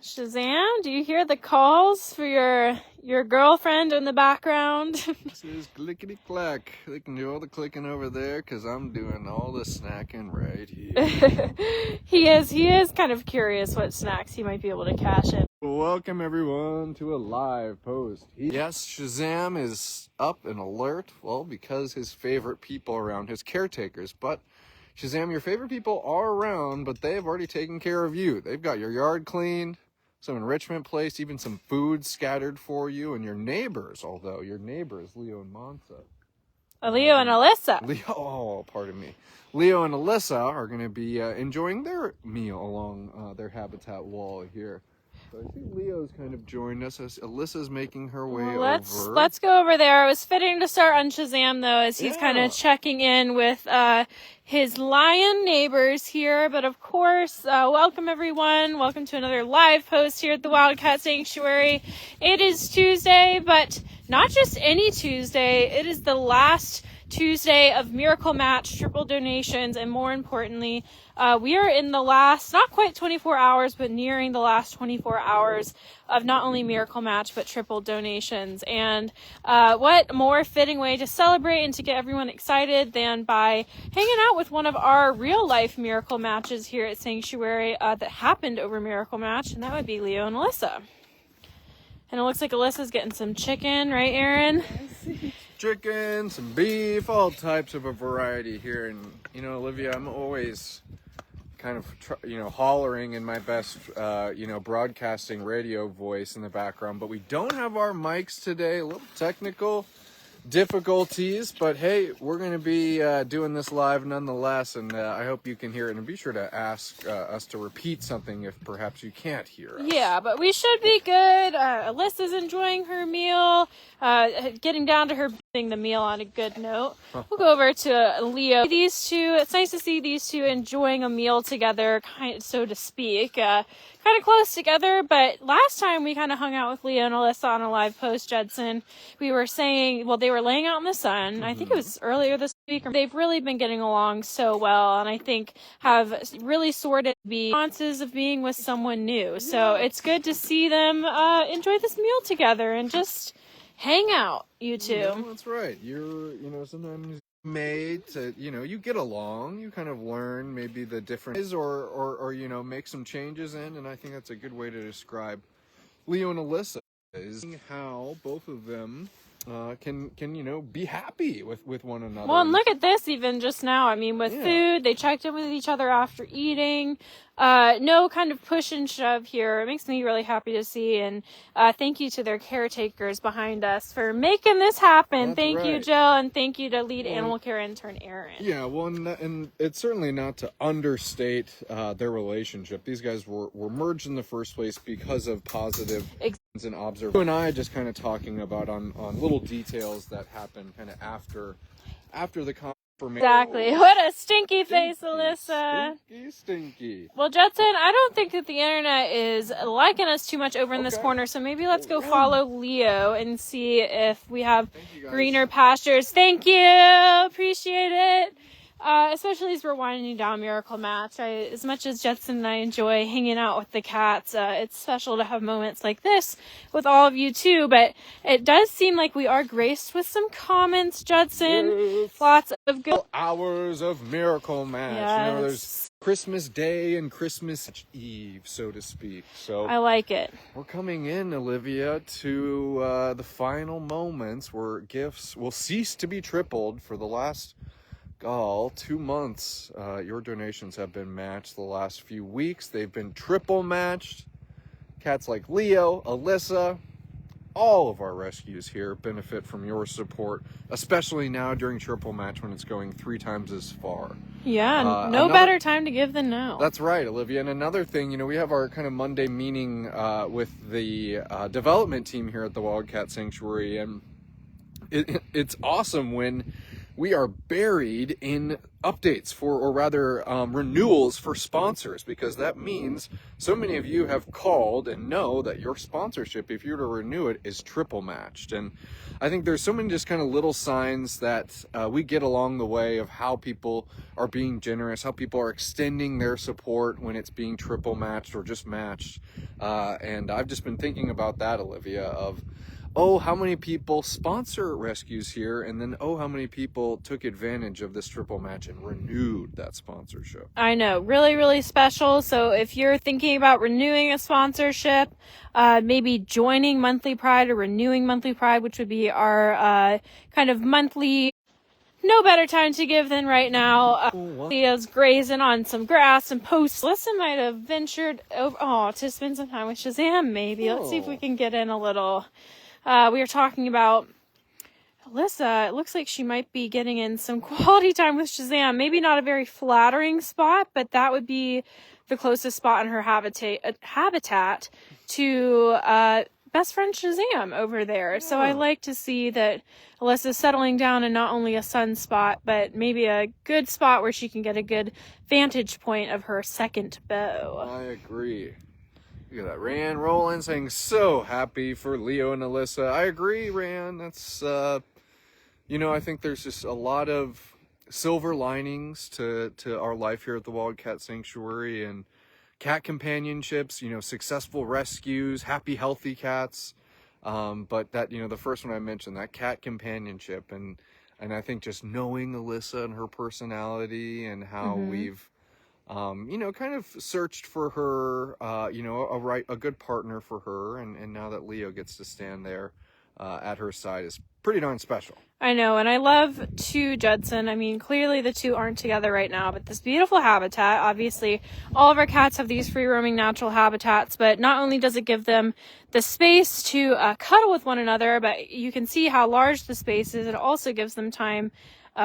Shazam, do you hear the calls for your girlfriend in the background? This is clickety clack. They can do all the clicking over there because I'm doing all the snacking right here. He is kind of curious what snacks he might be able to cash in. Welcome everyone to a live post. Yes, Shazam is up and alert, well, because his favorite people are around, his caretakers. But Shazam, your favorite people are around, but they've already taken care of you. They've got your yard cleaned, some enrichment placed, even some food scattered for you, and your neighbors, although your neighbors, Leo and Monza. Leo and Alyssa. Pardon me. Leo and Alyssa are going to be enjoying their meal along their habitat wall here. So I see Leo's kind of joined us as Alyssa's making her way over. Let's go over there. It was fitting to start on Shazam, though, as he's kind of checking in with his lion neighbors here. But of course, welcome everyone. Welcome to another live post here at the Wildcat Sanctuary. It is Tuesday, but not just any Tuesday. It is the last Tuesday of Miracle Match, triple donations, and more importantly, we are in the last, not quite 24 hours, but nearing the last 24 hours of not only Miracle Match, but triple donations. And what more fitting way to celebrate and to get everyone excited than by hanging out with one of our real life Miracle Matches here at Sanctuary that happened over Miracle Match, and that would be Leo and Alyssa. And it looks like Alyssa's getting some chicken, right, Aaron? Chicken, some beef, all types of a variety here. And, you know, Olivia, I'm always kind of, hollering in my best, broadcasting radio voice in the background. But we don't have our mics today. A little technical difficulties. But, hey, we're going to be doing this live nonetheless. And I hope you can hear it. And be sure to ask us to repeat something if perhaps you can't hear us. Yeah, but we should be good. Alyssa's enjoying her meal, getting down to her being the meal on a good note. We'll go over to Leo. These two, it's nice to see these two enjoying a meal together, so to speak. Kind of close together, but last time we kind of hung out with Leo and Alyssa on a live post, Judson, we were saying, well, they were laying out in the sun. Mm-hmm. I think it was earlier this week. They've really been getting along so well, and I think have really sorted the nuances of being with someone new. So it's good to see them enjoy this meal together and just hang out, you two. Yeah, that's right. You're, sometimes made to, you get along, you kind of learn maybe the differences or make some changes in, and I think that's a good way to describe Leo and Alyssa, is how both of them can be happy with one another. Well, and look at this even just now. I mean, with food, they checked in with each other after eating. No kind of push and shove here. It makes me really happy to see, and thank you to their caretakers behind us for making this happen. That's thank right. you, Jill, and thank you to lead animal care intern Aaron. Yeah, well, and it's certainly not to understate their relationship. These guys were merged in the first place because of positive and observations. You and I just kind of talking about on little details that happen kind of after the confirmation. Exactly. What a stinky face, Alyssa. Stinky. Well, Judson, I don't think that the internet is liking us too much over in this corner, so maybe let's go follow Leo and see if we have greener pastures. Thank you. Appreciate it. Especially as we're winding down Miracle Match. As much as Judson and I enjoy hanging out with the cats, it's special to have moments like this with all of you too, but it does seem like we are graced with some comments, Judson. Yes. Lots of good hours of Miracle Match. Yes. There's Christmas Day and Christmas Eve, so to speak. So I like it. We're coming in, Olivia, to the final moments where gifts will cease to be tripled for the last 2 months. Your donations have been matched the last few weeks. They've been triple matched. Cats like Leo, Alyssa, all of our rescues here benefit from your support, especially now during triple match when it's going 3 times as far. Yeah, no better time to give than now. That's right, Olivia. And another thing, we have our kind of Monday meeting with the development team here at the Wildcat Sanctuary, and it's awesome when we are buried in updates for, or rather renewals for sponsors, because that means so many of you have called and know that your sponsorship, if you were to renew it, is triple matched. And I think there's so many just kind of little signs that we get along the way of how people are being generous, how people are extending their support when it's being triple matched or just matched. And I've just been thinking about that, Olivia, of oh, how many people sponsor rescues here, and then oh, how many people took advantage of this triple match and renewed that sponsorship. I know, really, really special. So if you're thinking about renewing a sponsorship, maybe joining Monthly Pride or renewing Monthly Pride, which would be our kind of monthly, no better time to give than right now. Leo's grazing on some grass and posts. Alyssa might have ventured over to spend some time with Shazam, maybe. Let's see if we can get in a little. We were talking about Alyssa. It looks like she might be getting in some quality time with Shazam. Maybe not a very flattering spot, but that would be the closest spot in her habitat to best friend Shazam over there. So I like to see that Alyssa's settling down in not only a sun spot, but maybe a good spot where she can get a good vantage point of her second bow. I agree. Look at that, Rand Roland saying so happy for Leo and Alyssa. I agree, Rand. That's, I think there's just a lot of silver linings to our life here at the Wildcat Sanctuary, and cat companionships, successful rescues, happy, healthy cats. But that, the first one I mentioned, that cat companionship, and I think just knowing Alyssa and her personality and how we've kind of searched for her, a good partner for her. And now that Leo gets to stand there at her side is pretty darn special. I know, and I love too, Judson. I mean, clearly the two aren't together right now, but this beautiful habitat, obviously all of our cats have these free roaming natural habitats, but not only does it give them the space to cuddle with one another, but you can see how large the space is. It also gives them time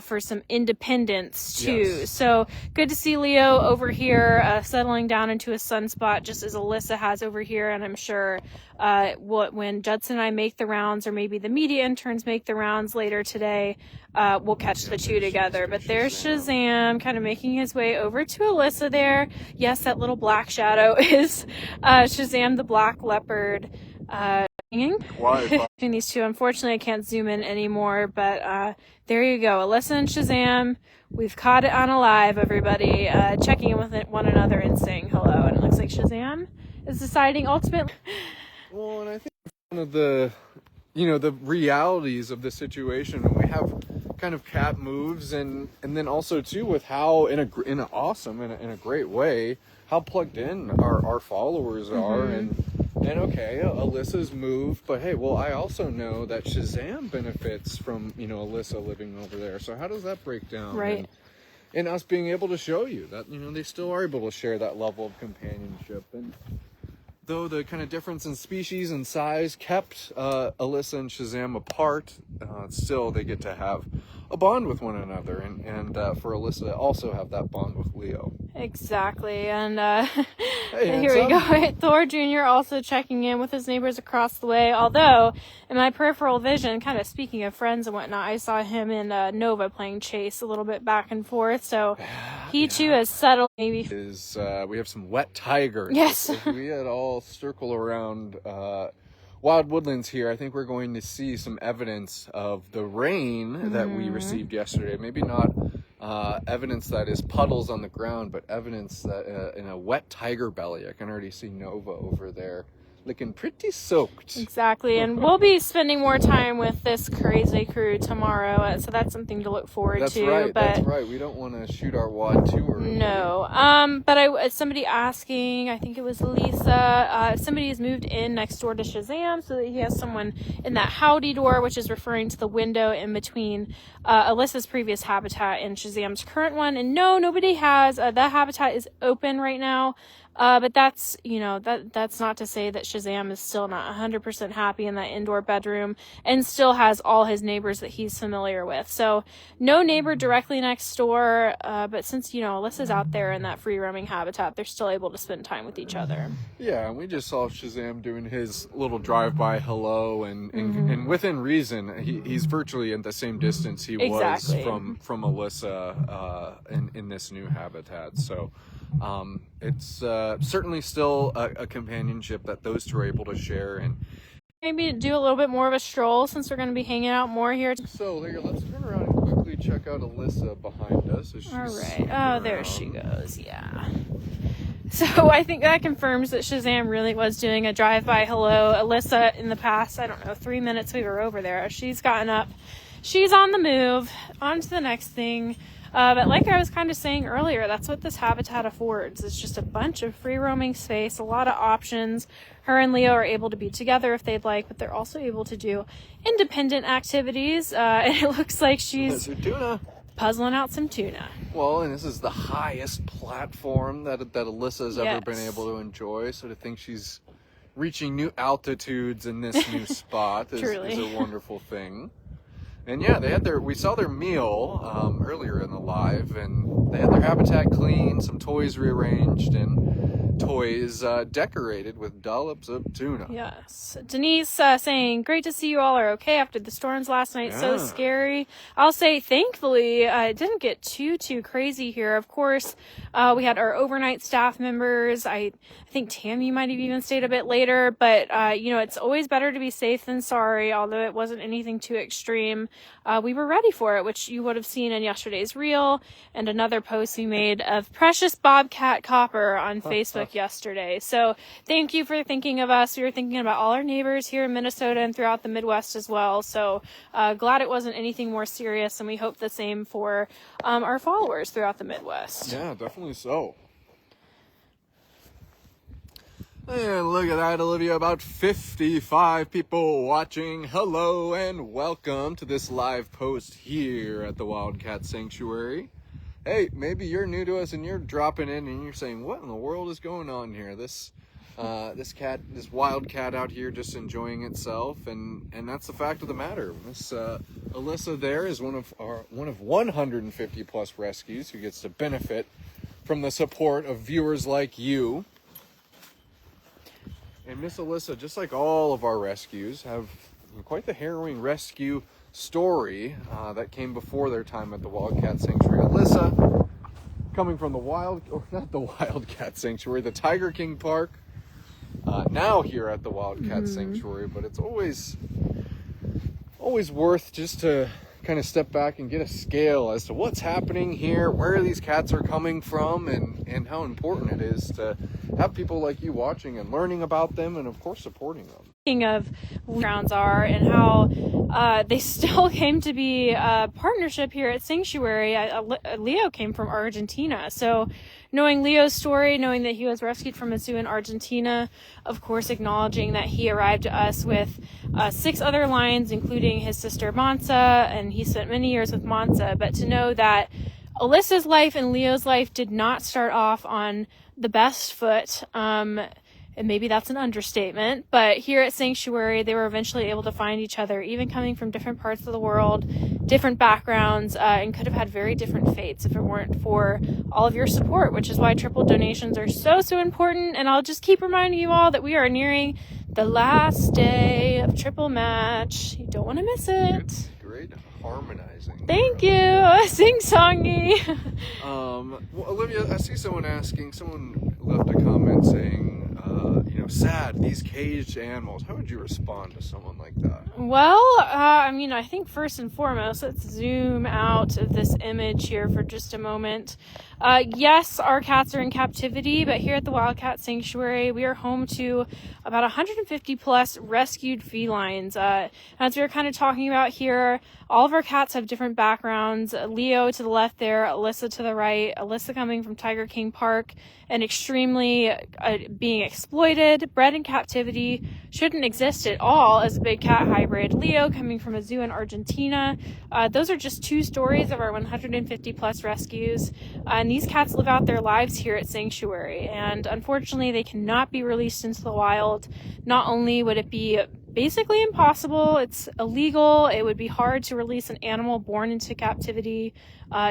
for some independence too. Yes. So good to see Leo over here settling down into a sunspot, just as Alyssa has over here. And I'm sure when Judson and I make the rounds, or maybe the media interns make the rounds later today, we'll catch the two together. But there's Shazam kind of making his way over to Alyssa there. Yes, that little black shadow is Shazam the black leopard. Between these two, unfortunately I can't zoom in anymore, but there you go, Alyssa and Shazam, we've caught it on a live, everybody, checking in with one another and saying hello. And it looks like Shazam is deciding ultimately. Well, and I think one of the the realities of the situation when we have kind of cat moves, and then also too with how in a great way how plugged in our followers are. And okay, Alyssa's moved, but hey, well, I also know that Shazam benefits from, Alyssa living over there. So how does that break down? Right. And us being able to show you that, they still are able to share that level of companionship. And though the kind of difference in species and size kept Alyssa and Shazam apart, still they get to have a bond with one another, and for Alyssa to also have that bond with Leo. Exactly, and hey, here we go. Thor Jr. also checking in with his neighbors across the way, although in my peripheral vision, kind of speaking of friends and whatnot, I saw him and Nova playing chase a little bit back and forth, so he too has settled. Maybe we have some wet tigers. Yes. If we had all circle around Wild Woodlands here, I think we're going to see some evidence of the rain that we received yesterday. Maybe not evidence that is puddles on the ground, but evidence that in a wet tiger belly. I can already see Nova over there looking pretty soaked. Exactly, and we'll be spending more time with this crazy crew tomorrow, so that's something to look forward to. Right, that's right. We don't want to shoot our wad too early. No, but somebody asking, I think it was Lisa, somebody has moved in next door to Shazam, so that he has someone in that howdy door, which is referring to the window in between Alyssa's previous habitat and Shazam's current one. And no, nobody has. That habitat is open right now. But that's, that's not to say that Shazam is still not 100% happy in that indoor bedroom and still has all his neighbors that he's familiar with. So no neighbor directly next door, but since, Alyssa's out there in that free roaming habitat, they're still able to spend time with each other. Yeah, and we just saw Shazam doing his little drive-by hello, and within reason, he's virtually at the same distance he was from Alyssa in this new habitat. So it's certainly still a companionship that those two are able to share, and maybe do a little bit more of a stroll since we're going to be hanging out more here. So here, let's turn around and quickly check out Alyssa behind us. All right. Oh, there she goes. Yeah. So I think that confirms that Shazam really was doing a drive-by hello. Alyssa, in the past, 3 minutes we were over there, she's gotten up. She's on the move. On to the next thing. But like I was kind of saying earlier, that's what this habitat affords. It's just a bunch of free roaming space, a lot of options. Her and Leo are able to be together if they'd like, but they're also able to do independent activities. And it looks like she's puzzling out some tuna. Well, and this is the highest platform that Alyssa's ever been able to enjoy. So to think she's reaching new altitudes in this new spot is a wonderful thing. And yeah, we saw their meal earlier in the live, and they had their habitat cleaned, some toys rearranged, and toys decorated with dollops of tuna. Yes. Denise saying, great to see you all are okay after the storms last night. Yeah. So scary. I'll say, thankfully, it didn't get too crazy here. Of course, we had our overnight staff members. I think Tammy might have even stayed a bit later, but, it's always better to be safe than sorry, although it wasn't anything too extreme. We were ready for it, which you would have seen in yesterday's reel and another post we made of precious bobcat copper on Facebook yesterday. So thank you for thinking of us. We were thinking about all our neighbors here in Minnesota and throughout the Midwest as well. So glad it wasn't anything more serious, and we hope the same for our followers throughout the Midwest. Yeah, definitely so. And look at that, Olivia, about 55 people watching. Hello and welcome to this live post here at the Wildcat Sanctuary. Hey, maybe you're new to us and you're dropping in and you're saying, what in the world is going on here? This wildcat out here just enjoying itself, and that's the fact of the matter. This Alyssa there is one of 150 plus rescues who gets to benefit from the support of viewers like you. And Miss Alyssa, just like all of our rescues, have quite the harrowing rescue story that came before their time at the Wildcat Sanctuary. Alyssa, coming from the Wildcat Sanctuary, the Tiger King Park, now here at the Wildcat Sanctuary, but it's always worth just to kind of step back and get a scale as to what's happening here, where these cats are coming from, and how important it is to have people like you watching and learning about them, and of course supporting them. Speaking of grounds are and how they still came to be a partnership here at Sanctuary. Leo came from Argentina, so knowing Leo's story, knowing that he was rescued from a zoo in Argentina, of course acknowledging that he arrived to us with 6 other lions, including his sister Mansa, and he spent many years with Mansa. But to know that Alyssa's life and Leo's life did not start off on the best foot, and maybe that's an understatement, but here at Sanctuary, they were eventually able to find each other, even coming from different parts of the world, different backgrounds, and could have had very different fates if it weren't for all of your support, which is why triple donations are so important. And I'll just keep reminding you all that we are nearing the last day of Triple Match. You don't want to miss it. Great harmonizing. Thank you. Sing-songy. Well, Olivia, I see someone left a comment saying, sad, these caged animals. How would you respond to someone like that? Well, I think first and foremost, let's zoom out of this image here for just a moment. Yes, our cats are in captivity, but here at the Wildcat Sanctuary, we are home to about 150 plus rescued felines. As we were kind of talking about here, all of our cats have different backgrounds. Leo to the left there, Alyssa to the right, Alyssa coming from Tiger King Park and extremely being exploited, bred in captivity, shouldn't exist at all as a big cat hybrid. hybrids Leo coming from a zoo in Argentina. Those are just 2 stories of our 150 plus rescues. And these cats live out their lives here at Sanctuary. And unfortunately, they cannot be released into the wild. Not only would it be basically impossible, it's illegal, it would be hard to release an animal born into captivity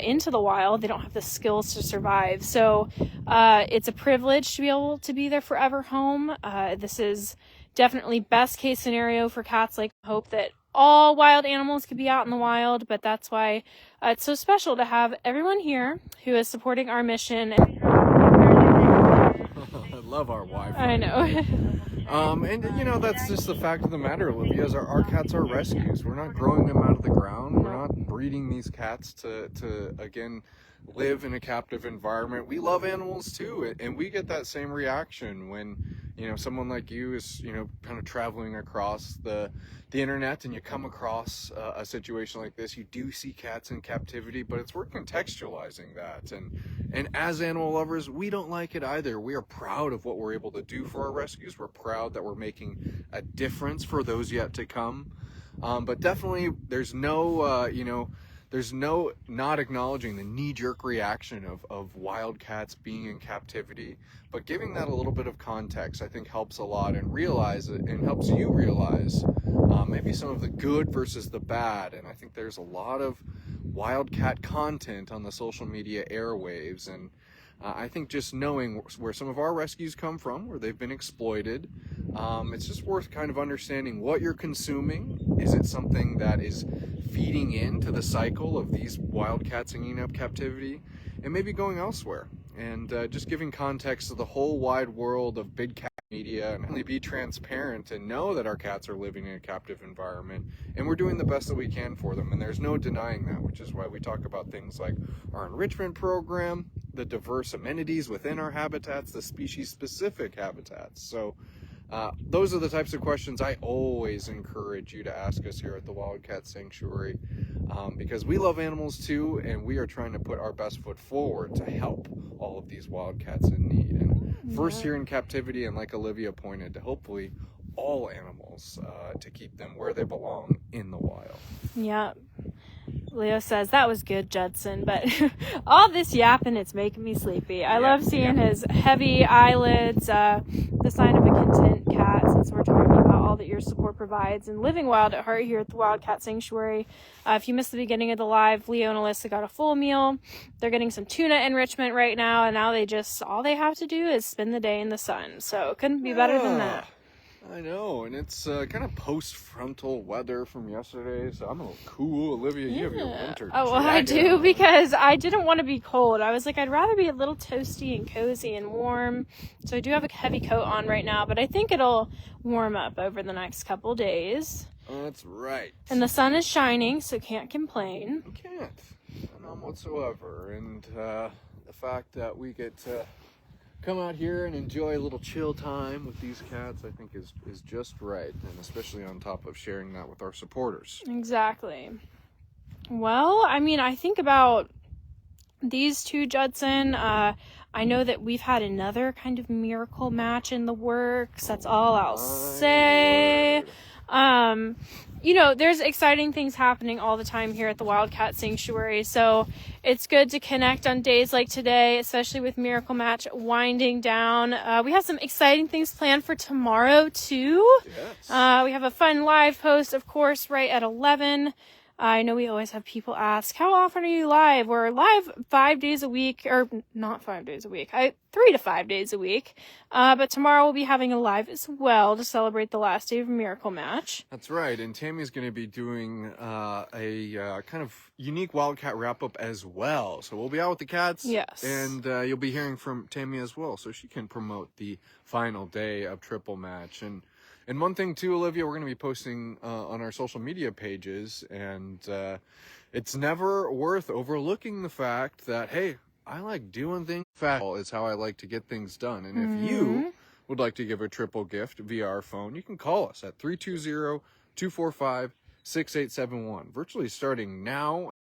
into the wild. They don't have the skills to survive. So it's a privilege to be able to be their forever home. This is definitely best case scenario for cats. Like, hope that all wild animals could be out in the wild, but that's why it's so special to have everyone here who is supporting our mission. I love our Wi-Fi. I know. And you know, that's just the fact of the matter, Olivia, is our cats are rescues. We're not growing them out of the ground. We're not breeding these cats to again, live in a captive environment. We love animals too, and we get that same reaction when, you know, someone like you is, you know, kind of traveling across the internet and you come across a situation like this. You do see cats in captivity, but it's worth contextualizing that. And as animal lovers, we don't like it either. We are proud of what we're able to do for our rescues. We're proud that we're making a difference for those yet to come. But definitely there's no, there's no not acknowledging the knee-jerk reaction of wildcats being in captivity, but giving that a little bit of context, I think, helps a lot, and realize it, and helps you realize maybe some of the good versus the bad. And I think there's a lot of wildcat content on the social media airwaves, and I think just knowing where some of our rescues come from, where they've been exploited, it's just worth kind of understanding what you're consuming. Is it something that is feeding into the cycle of these wildcats hanging up captivity, and maybe going elsewhere? And just giving context to the whole wide world of big cat media, and only be transparent and know that our cats are living in a captive environment, and we're doing the best that we can for them. And there's no denying that, which is why we talk about things like our enrichment program, the diverse amenities within our habitats, the species-specific habitats. So those are the types of questions I always encourage you to ask us here at the Wildcat Sanctuary, because we love animals too, and we are trying to put our best foot forward to help all of these wildcats in need. And first here in captivity, and like Olivia pointed, to hopefully all animals, to keep them where they belong, in the wild. Yeah. Leo says, that was good, Judson, but all this yapping, it's making me sleepy. I love seeing his heavy eyelids, the sign of a content cat, since we're talking about all that your support provides, and living wild at heart here at the Wildcat Sanctuary. If you missed the beginning of the live, Leo and Alyssa got a full meal. They're getting some tuna enrichment right now, and now all they have to do is spend the day in the sun. So it couldn't be better than that. I know, and it's kind of post-frontal weather from yesterday, so I'm a little cool. Olivia, you have your winter Oh, well, I do, on. because I didn't want to be cold. I was like, I'd rather be a little toasty and cozy and warm. So I do have a heavy coat on right now, but I think it'll warm up over the next couple days. That's right. And the sun is shining, so can't complain. You can't. None whatsoever. And the fact that we get to come out here and enjoy a little chill time with these cats, I think is just right, and especially on top of sharing that with our supporters. Exactly. Well, I mean, I think about these two, Judson. I know that we've had another kind of miracle match in the works. That's all I'll say. You know, there's exciting things happening all the time here at the Wildcat Sanctuary, so it's good to connect on days like today, especially with Miracle Match winding down. We have some exciting things planned for tomorrow, too. Yes. We have a fun live post, of course, right at 11. I know we always have people ask, how often are you live? We're live 5 days a week, or not 5 days a week, 3 to 5 days a week. But tomorrow we'll be having a live as well to celebrate the last day of Miracle Match. That's right, and Tammy's going to be doing a kind of unique Wildcat wrap-up as well. So we'll be out with the cats, yes, and you'll be hearing from Tammy as well, so she can promote the final day of Triple Match. And one thing too, Olivia, we're going to be posting on our social media pages, and it's never worth overlooking the fact that, hey, I like doing things fast. It's how I like to get things done. And if you would like to give a triple gift via our phone, you can call us at 320-245-6871. Virtually starting now.